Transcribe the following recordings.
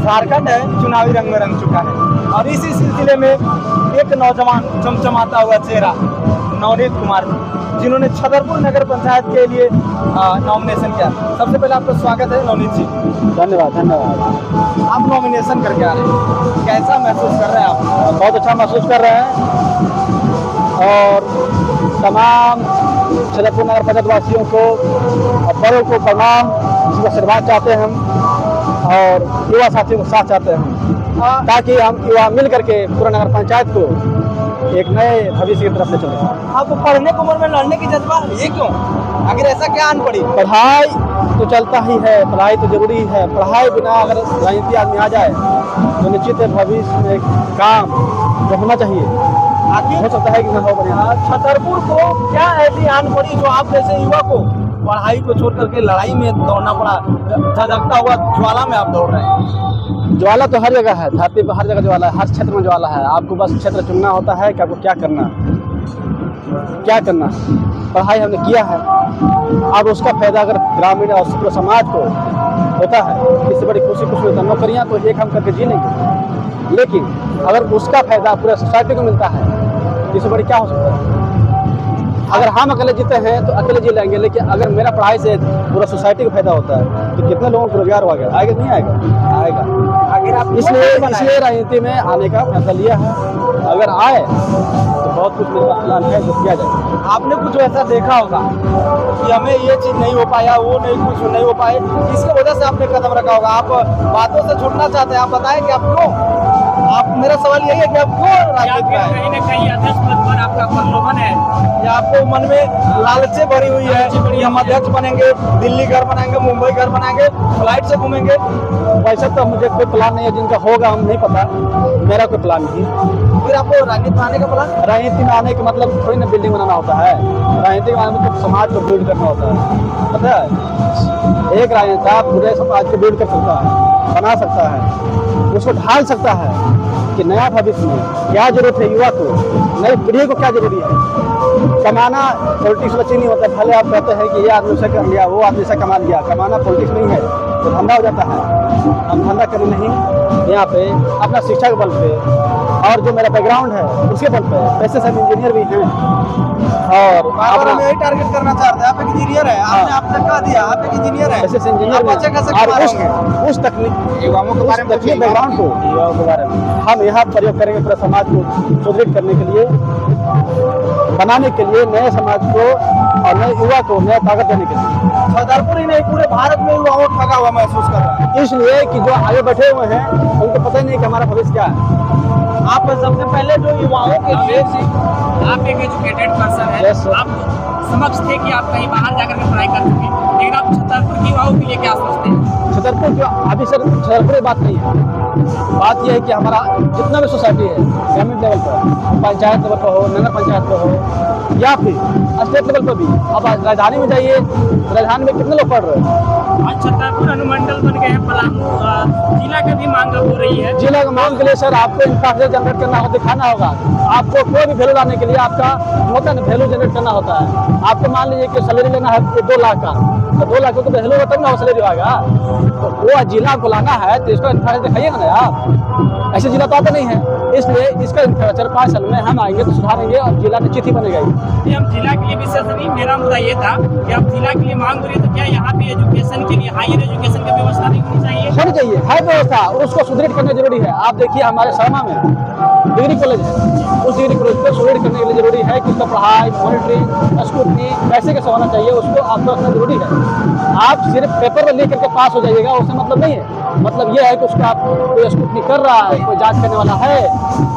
झारखंड है चुनावी रंग में रंग चुका है और इसी सिलसिले में एक नौजवान चमचमाता हुआ चेहरा नवनीत कुमार जिन्होंने छतरपुर नगर पंचायत के लिए नॉमिनेशन किया। सबसे पहले आपका स्वागत है नवनीत जी। धन्यवाद धन्यवाद। आप नॉमिनेशन करके आ रहे हैं, कैसा महसूस कर रहे हैं आप? बहुत अच्छा महसूस कर रहे हैं और तमाम छतरपुर नगर पंचायत वासियों को और बड़ों को प्रणाम, इसका आशीर्वाद चाहते हैं हम और युवा साथियों को साथ चाहते हैं हम, ताकि हम युवा मिल करके पूरा नगर पंचायत को एक नए भविष्य की तरफ ले चले। आप पढ़ने की उम्र में लड़ने की जज्बा है, ये क्यों? अगर ऐसा क्या आन पड़ी? पढ़ाई तो चलता ही है, पढ़ाई तो जरूरी है। पढ़ाई बिना अगर राजनीति आदमी आ जाए तो निश्चित है भविष्य में काम जो होना चाहिए हो सकता है कि न हो। बढ़िया छतरपुर को क्या ऐसी आन पड़ी जो आप जैसे युवा को पढ़ाई को छोड़ करके लड़ाई में दौड़ना पड़ा? झकझकता हुआ ज्वाला में आप दौड़ रहे हैं। ज्वाला तो हर जगह है, धरती पर हर जगह ज्वाला है, हर क्षेत्र में ज्वाला है। आपको बस क्षेत्र चुनना होता है कि आपको क्या करना है। पढ़ाई हमने किया है, अब उसका फायदा अगर ग्रामीण और पूरे समाज को होता है, इससे बड़ी खुशी कुछ होता है। नौकरियाँ तो एक हम करके जी लेंगे, लेकिन अगर उसका फायदा पूरे सोसाइटी को मिलता है, इससे बड़ी क्या हो सकता है? अगर हम अकेले जीते हैं तो अकेले जी लेंगे, लेकिन अगर मेरा पढ़ाई से पूरा सोसाइटी को फायदा होता है तो कितने लोगों को रोजगार हो गया? आएगा नहीं आएगा? आएगा। अगर आप इसलिए राजनीति में आने का फैसला लिया है। अगर आए तो बहुत कुछ मेरे पास प्लान है जो किया जाए। आपने कुछ ऐसा देखा होगा कि हमें ये चीज़ नहीं हो पाया, वो नहीं कुछ नहीं हो पाए, इसकी वजह से आपने कदम रखा होगा। आप बातों से छूटना चाहते हैं, आप बताएं कि आप क्यों? आप मेरा सवाल यही है कि आप क्यों राजनीति में आए? कहीं न कहीं अध्यक्ष पद पर आपका प्रलोभन है या आपको मन में लालचे भरी हुई है कि हम अध्यक्ष बनेंगे, दिल्ली घर बनाएंगे, मुंबई घर बनाएंगे, फ्लाइट से घूमेंगे? वैसे तो मुझे कोई प्लान नहीं है, जिनका होगा हम नहीं पता, मेरा कोई प्लान नहीं। फिर आपको राजनीति में आने का प्लान? राजनीति में आने का मतलब थोड़ी ना बिल्डिंग बनाना होता है। राजनीति में आने मतलब समाज को बिल्ड करना होता है, पता है? एक राजनेता पूरे समाज को बिल्ड कर सकता है, बना सकता है, उसको ढाल सकता है कि नया भविष्य में क्या जरूरत है, युवा को, नई पीढ़ी को क्या जरूरी है। कमाना पॉलिटिक्स में नहीं होता। भले आप कहते हैं कि ये आदमी से कर लिया, वो आदमी से कमा लिया, कमाना पॉलिटिक्स नहीं है, तो धंधा हो जाता है। हम धंधा करें नहीं, यहाँ पे अपना शिक्षा के बल पे और जो मेरा बैकग्राउंड है उसके बल पे, वैसे सब इंजीनियर भी हैं और हम यही टारगेट करना चाहते हैं। आप एक इंजीनियर है, आपने आप तक कहा दिया, आप एक इंजीनियर है, वैसे इंजीनियर और उस तकनीक युवाओं के बारे में बैकग्राउंड को, युवाओं के बारे में हम यहाँ प्रयोग करेंगे पूरे समाज को सुदृढ़ करने के लिए, बनाने के लिए, नए समाज को और नए युवा को नया ताकत देने के लिए। छतरपुर ही नहीं पूरे भारत में युवाओं को ठगा हुआ महसूस कर रहा है, इसलिए कि जो आगे बैठे हुए हैं उनको पता ही नहीं कि हमारा भविष्य क्या है। आप सबसे पहले जो युवाओं के लिए आप एक एजुकेटेड पर्सन है, Yes, sir. आप समक्ष थे कि आप कहीं बाहर जाकर के पढ़ाई कर सकें, लेकिन आप छतरपुर की युवाओं के लिए क्या सोचते हैं? छतरपुर की अभी सर छतरपुर बात नहीं है, बात यह है कि हमारा जितना भी सोसाइटी है ग्रामीण लेवल पर, पंचायत लेवल पर हो, नगर पंचायत पर हो या फिर स्टेट लेवल पर भी, अब राजधानी में जाइए, राजधानी में कितने लोग पढ़ रहे हैं? आज छतरपुर अनुमंडल बन गए हैं, पलामू जिला की भी मांग हो रही है। जिला की मांग के लिए सर आपको इंफ्रास्ट्रक्चर जनरेट करना होगा, दिखाना होगा। आपको कोई भी वैल्यू लाने के लिए आपका होता है ना, वैल्यू जनरेट करना होता है। आपको मान लीजिए कि सैलरी लेना है 2 लाख का, तो 2 लाख को वैल्यू होगा तब ना सैलरी आएगा। तो वो जिला को लाना है तो इसका इंफ्रास्ट्रक्चर दिखाइएगा ना आप, ऐसे जिला तो आता नहीं है। इसलिए इसका इंफ्रास्ट्रक्चर 5 साल में हम आएंगे तो सुधारेंगे और जिला निश्चित ही बनेगा। हम जिला के लिए विशेष नहीं, मेरा मुद्दा ये था कि आप जिला के लिए मांग करिए तो क्या यहाँ पे एजुकेशन के लिए हायर एजुकेशन की व्यवस्था नहीं होनी चाहिए? होनी चाहिए, है व्यवस्था, और उसको सुदृढ़ करना जरूरी है। आप देखिए हमारे शर्मा में डिग्री कॉलेज है, उस डिग्री कॉलेज को सुदृढ़ करने के लिए जरूरी है कि उसका पढ़ाई, मॉनिटरिंग, स्क्रूटनी कैसे कैसे होना चाहिए, उसको आपको रखना जरूरी है। आप सिर्फ पेपर में लिख करके पास हो जाइएगा, उससे मतलब नहीं है। मतलब ये है कि उसको आप कोई स्क्रूटनी कर रहा है, कोई जांच करने वाला है,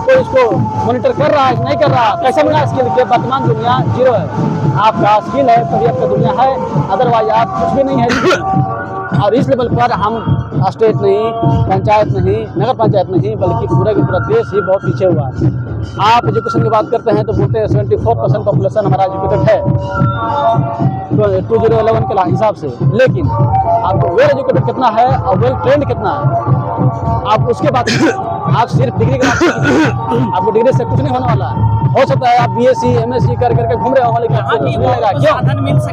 कोई उसको मॉनिटर कर रहा है, नहीं कर रहा, कैसे मिला स्किल के? वर्तमान दुनिया जीरो है, आपका स्किल है तभी आपका दुनिया है, अदरवाइज आप कुछ भी नहीं है। और इस लेवल पर हम स्टेट नहीं, पंचायत नहीं, नगर पंचायत नहीं, बल्कि पूरा का पूरा देश ही बहुत पीछे हुआ है। आप एजुकेशन की बात करते हैं तो बोलते हैं 74% पॉपुलेशन हमारा एजुकेटेड है 2011 के हिसाब से, लेकिन आपको वेल एजुकेटेड कितना है और वेल ट्रेंड कितना है, आप उसके बाद आप सिर्फ डिग्री का आपको डिग्री से कुछ नहीं होने वाला है। हो सकता है आप BSc MSc कर करके घूम रहे हो, लेकिन आपको कुछ मिलेगा। क्यों?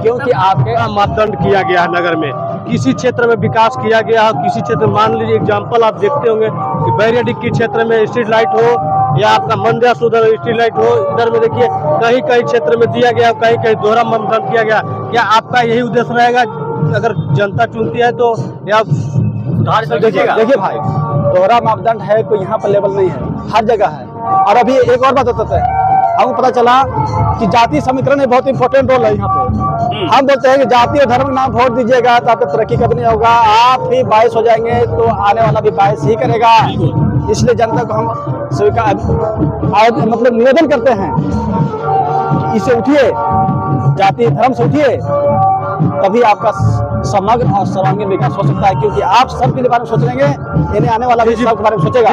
क्योंकि आपके मापदंड किया गया है नगर में किसी क्षेत्र में विकास किया गया है, किसी क्षेत्र में मान लीजिए एग्जाम्पल आप देखते होंगे कि बैरियडिक क्षेत्र में स्ट्रीट लाइट हो या आपका मंदिर उधर स्ट्रीट लाइट हो, इधर में देखिए कहीं कहीं क्षेत्र में दिया गया, कहीं कहीं दोहरा मतदान किया गया। क्या आपका यही उद्देश्य रहेगा अगर जनता चुनती है तो या सुधार कीजिएगा? देखिए भाई, दोहरा मापदंड है कोई यहाँ पर लेवल नहीं है, हर जगह है। और अभी एक और बात होता है, हमको पता चला कि जाति समीकरण एक बहुत इंपॉर्टेंट रोल है यहाँ पे। हम बोलते हैं कि जाति और धर्म के नाम वोट दीजिएगा तो आपका तरक्की कभी नहीं होगा, आप ही बायस हो जाएंगे तो आने वाला भी बायस ही करेगा। इसलिए जनता को हम स्वीकार मतलब निवेदन करते हैं, इससे उठिए, जाति धर्म से उठिए, तभी आपका समग्र और सर्वांगीण विकास हो सकता है। क्योंकि आप सबके बारे में सोच लेंगे, इन्हें आने वाला भी सबके बारे में सोचेगा।